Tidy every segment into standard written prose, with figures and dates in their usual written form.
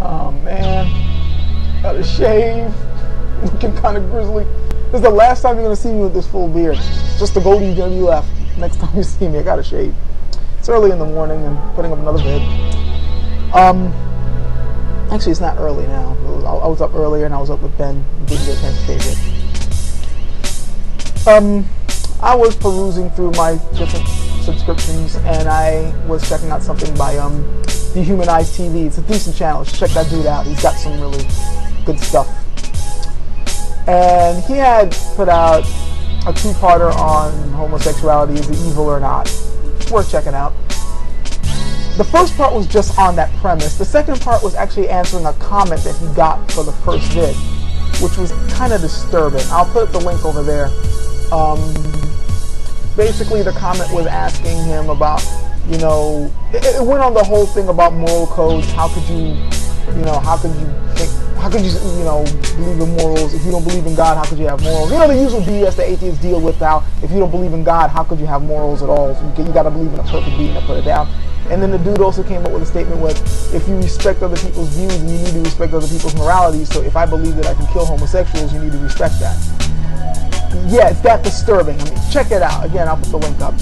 Oh man, got a shave, looking kind of grizzly. This is the last time you're gonna see me with this full beard. Just the goldie's gonna be left. Next time you see me, I got a shave. It's early in the morning and putting up another vid. Actually, it's not early now. I was up earlier and I was up with Ben. Didn't get a chance to shave it. I was perusing through my different subscriptions and I was checking out something by Dehumanized TV. It's a decent channel. Check that dude out. He's got some really good stuff. And he had put out a two-parter on homosexuality. Is it evil or not? It's worth checking out. The first part was just on that premise. The second part was actually answering a comment that he got for the first vid, which was kind of disturbing. I'll put the link over there. Basically, the comment was asking him about, you know, it went on the whole thing about moral codes. How could you, how could you believe in morals? If you don't believe in God, how could you have morals? You know, the usual BS that atheists deal with now. If you don't believe in God, how could you have morals at all? You got to believe in a perfect being that put it down. And then the dude also came up with a statement with, if you respect other people's views, you need to respect other people's morality. So if I believe that I can kill homosexuals, you need to respect that. Yeah, it's that disturbing. I mean, check it out. Again, I'll put the link up.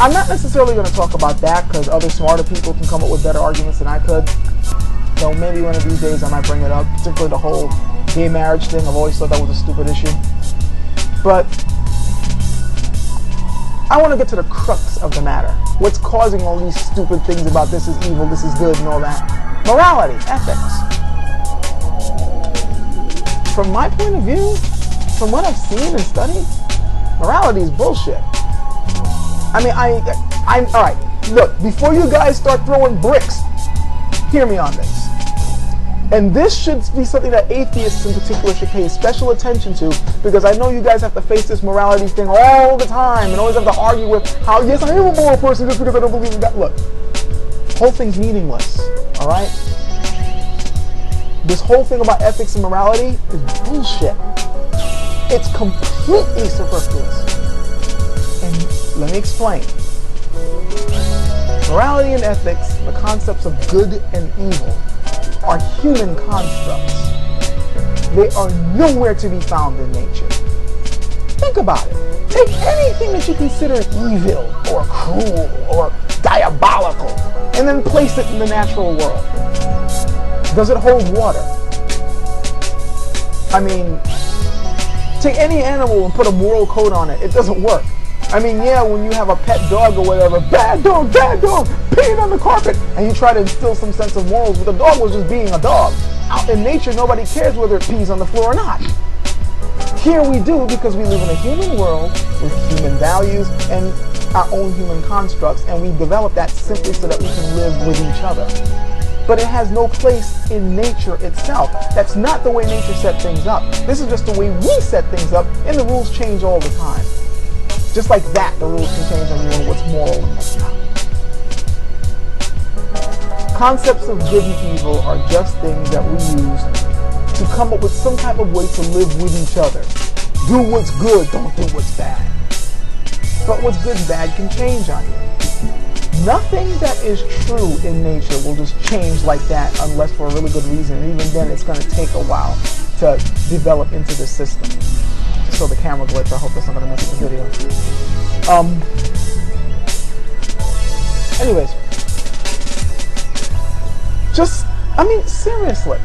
I'm not necessarily going to talk about that because other smarter people can come up with better arguments than I could. So maybe one of these days I might bring it up, particularly the whole gay marriage thing. I've always thought that was a stupid issue. But I want to get to the crux of the matter. What's causing all these stupid things about this is evil, this is good, and all that? Morality, ethics. From my point of view, from what I've seen and studied, morality is bullshit. I mean, I'm all right. Look, before you guys start throwing bricks, hear me on this. And this should be something that atheists in particular should pay special attention to, because I know you guys have to face this morality thing all the time and always have to argue with how, yes, I am a moral person just because I don't believe in God. Look, the whole thing's meaningless, all right? This whole thing about ethics and morality is bullshit. It's completely superfluous. And let me explain. Morality and ethics, the concepts of good and evil, are human constructs. They are nowhere to be found in nature. Think about it. Take anything that you consider evil or cruel or diabolical and then place it in the natural world. Does it hold water? I mean, take any animal and put a moral code on it. It doesn't work. I mean, yeah, when you have a pet dog or whatever, bad dog, peeing on the carpet, and you try to instill some sense of morals, but the dog was just being a dog. Out in nature, nobody cares whether it pees on the floor or not. Here we do, because we live in a human world with human values and our own human constructs, and we develop that simply so that we can live with each other. But it has no place in nature itself. That's not the way nature set things up. This is just the way we set things up, and the rules change all the time. Just like that, the rules can change on you on what's moral and what's not. Concepts of good and evil are just things that we use to come up with some type of way to live with each other. Do what's good, don't do what's bad. But what's good and bad can change on you. Nothing that is true in nature will just change like that unless for a really good reason. And even then, it's going to take a while to develop into the system. So the camera glitch, I hope that's not going to mess up the video. Anyways. Seriously.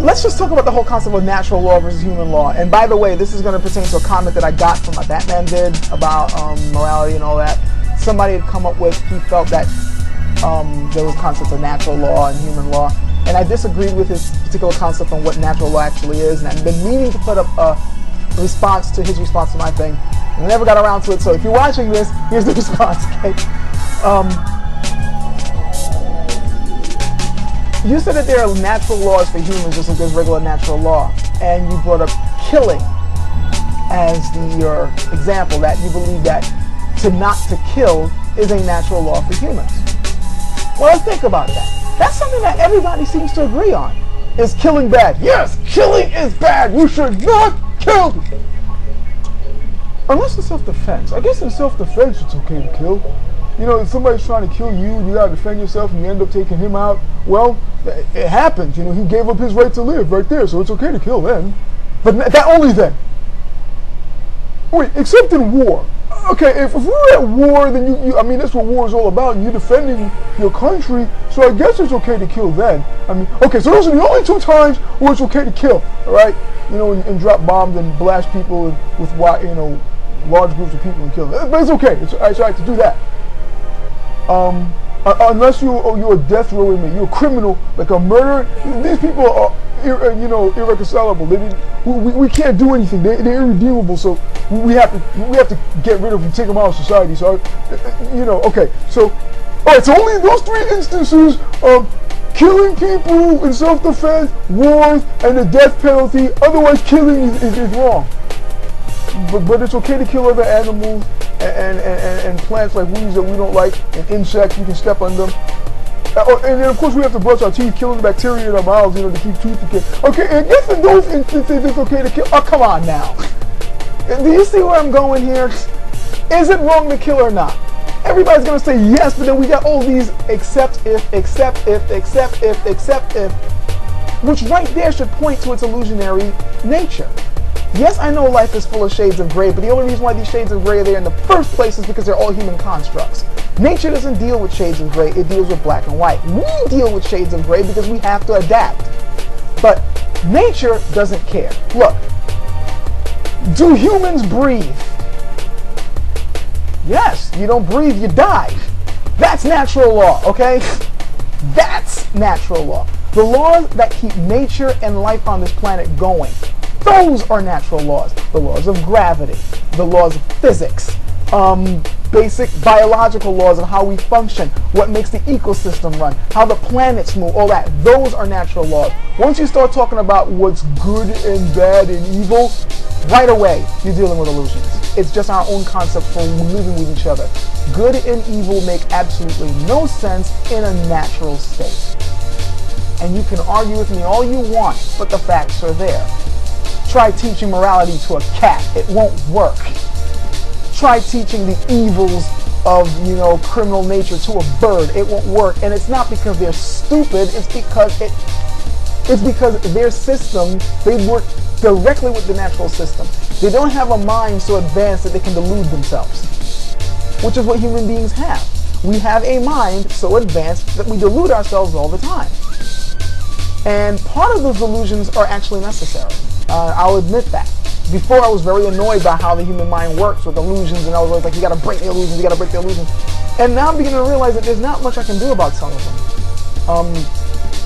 Let's just talk about the whole concept of natural law versus human law. And by the way, this is going to pertain to a comment that I got from my Batman vid about morality and all that. Somebody had come up with, he felt that there was concepts of natural law and human law. And I disagreed with his particular concept on what natural law actually is. And I've been meaning to put up a response to his response to my thing. And I never got around to it. So if you're watching this, here's the response, okay? You said that there are natural laws for humans just like there's regular natural law. And you brought up killing as your example, that you believe that not to kill is a natural law for humans. Well, let's think about that. That's something that everybody seems to agree on. Is killing bad? Yes, killing is bad. You should not kill. Unless it's self-defense. I guess in self-defense it's okay to kill. you know, if somebody's trying to kill you, you gotta defend yourself, and you end up taking him out. Well, it happens. You know, he gave up his right to live right there, so it's okay to kill then. But that only then. Wait, except in war. Okay, if we're at war, then I mean, that's what war is all about. You're defending your country, so I guess it's okay to kill then. I mean, okay, so those are the only 2 times where it's okay to kill, all right? You know, and drop bombs and blast people with, you know, large groups of people and kill them. But it's okay. It's all right to do that. Unless you're a death row inmate, you're a criminal, like a murderer. These people are, you know, irreconcilable. We can't do anything. They're irredeemable. So we have to get rid of them, take them out of society. So you know, okay. So all right. So only those 3 instances of killing people in self-defense, wars, and the death penalty. Otherwise, killing is wrong. But it's okay to kill other animals and plants like weeds that we don't like, and insects, we can step on them. And then of course we have to brush our teeth, killing the bacteria in our mouths, you know, to keep tooth decay. Okay, and I guess in those instances it's okay to kill. Oh, come on now. Do you see where I'm going here? Is it wrong to kill or not? Everybody's gonna say yes, but then we got all these except if, which right there should point to its illusionary nature. Yes, I know life is full of shades of gray, but the only reason why these shades of gray are there in the first place is because they're all human constructs. Nature doesn't deal with shades of gray, it deals with black and white. We deal with shades of gray because we have to adapt. But nature doesn't care. Look, do humans breathe? Yes, you don't breathe, you die. That's natural law, okay? That's natural law. The laws that keep nature and life on this planet going. Those are natural laws. The laws of gravity, the laws of physics, basic biological laws of how we function, what makes the ecosystem run, how the planets move, all that. Those are natural laws. Once you start talking about what's good and bad and evil, right away you're dealing with illusions. It's just our own concept for living with each other. Good and evil make absolutely no sense in a natural state. And you can argue with me all you want, but the facts are there. Try teaching morality to a cat. It won't work. Try teaching the evils of, you know, criminal nature to a bird. It won't work. And it's not because they're stupid. It's because their system, they work directly with the natural system. They don't have a mind so advanced that they can delude themselves, which is what human beings have. We have a mind so advanced that we delude ourselves all the time. And part of those delusions are actually necessary. I'll admit that. Before I was very annoyed by how the human mind works with illusions, and I was always like, you gotta break the illusions, you gotta break the illusions. And now I'm beginning to realize that there's not much I can do about some of them.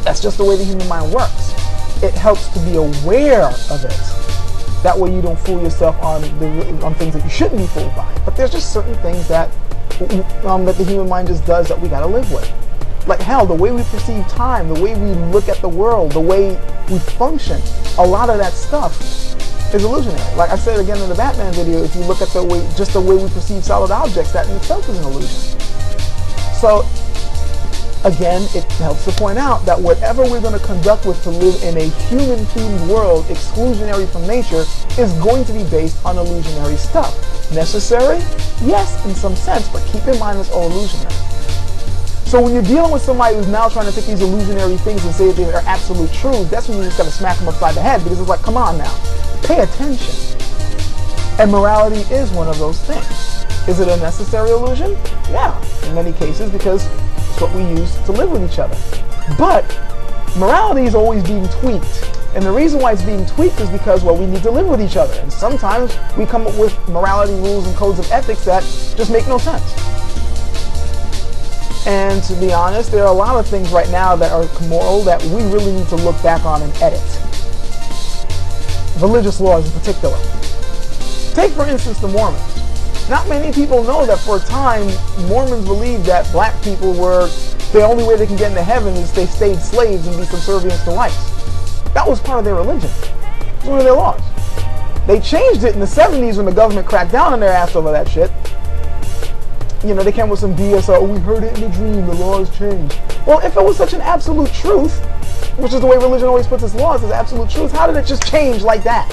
That's just the way the human mind works. It helps to be aware of it. That way you don't fool yourself on things that you shouldn't be fooled by. But there's just certain things that the human mind just does that we gotta live with. Like hell, the way we perceive time, the way we look at the world, the way we function, a lot of that stuff is illusionary. Like I said again in the Batman video, if you look at the way we perceive solid objects, that in itself is an illusion. So again, it helps to point out that whatever we're going to conduct with to live in a human-themed world, exclusionary from nature, is going to be based on illusionary stuff. Necessary? Yes, in some sense, but keep in mind it's all illusionary. So when you're dealing with somebody who's now trying to take these illusionary things and say that they're absolute truth, that's when you just got to smack them upside the head, because it's like, come on now, pay attention. And morality is one of those things. Is it a necessary illusion? Yeah, in many cases, because it's what we use to live with each other. But morality is always being tweaked. And the reason why it's being tweaked is because, well, we need to live with each other. And sometimes we come up with morality rules and codes of ethics that just make no sense. And to be honest, there are a lot of things right now that are moral that we really need to look back on and edit. Religious laws in particular. Take, for instance, the Mormons. Not many people know that for a time, Mormons believed that black people were the only way they can get into heaven is they stayed slaves and be subservient to whites. That was part of their religion. It was one of their laws. They changed it in the 70s when the government cracked down on their ass over that shit. You know, they came with some BS, oh, we heard it in a dream, the laws changed. Well, if it was such an absolute truth, which is the way religion always puts its laws as absolute truth, how did it just change like that?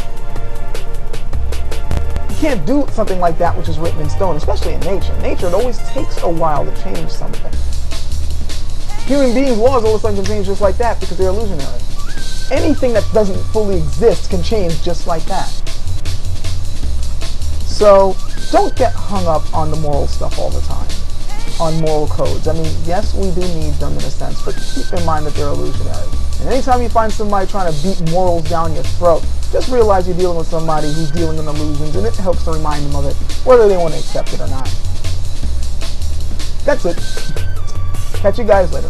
can't do something like that which is written in stone, especially in nature. In nature, it always takes a while to change something. Human beings' laws all of a sudden can change just like that because they're illusionary. Anything that doesn't fully exist can change just like that. So don't get hung up on the moral stuff all the time, on moral codes. I mean, yes, we do need them in a sense, but keep in mind that they're illusionary. And anytime you find somebody trying to beat morals down your throat, just realize you're dealing with somebody who's dealing in illusions, and it helps to remind them of it, whether they want to accept it or not. That's it. Catch you guys later.